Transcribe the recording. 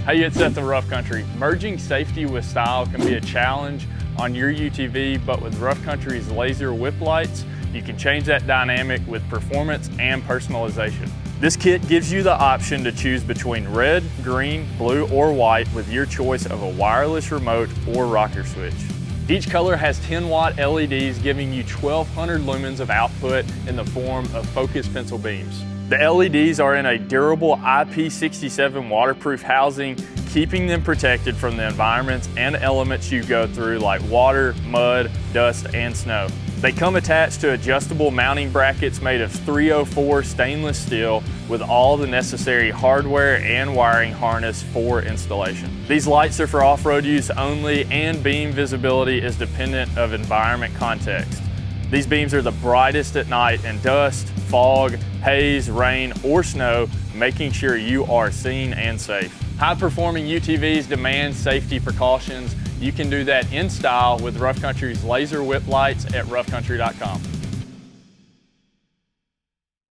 Hey, it's Seth of Rough Country. Merging safety with style can be a challenge on your UTV, but with Rough Country's laser whip lights, you can change that dynamic with performance and personalization. This kit gives you the option to choose between red, green, blue, or white with your choice of a wireless remote or rocker switch. Each color has 10-watt LEDs giving you 1,200 lumens of output in the form of focused pencil beams. The LEDs are in a durable IP67 waterproof housing, keeping them protected from the environments and elements you go through like water, mud, dust, and snow. They come attached to adjustable mounting brackets made of 304 stainless steel with all the necessary hardware and wiring harness for installation. These lights are for off-road use only, and beam visibility is dependent of environment context. These beams are the brightest at night in dust, fog, haze, rain, or snow, making sure you are seen and safe. High-performing UTVs demand safety precautions. You can do that in style with Rough Country's laser whip lights at roughcountry.com.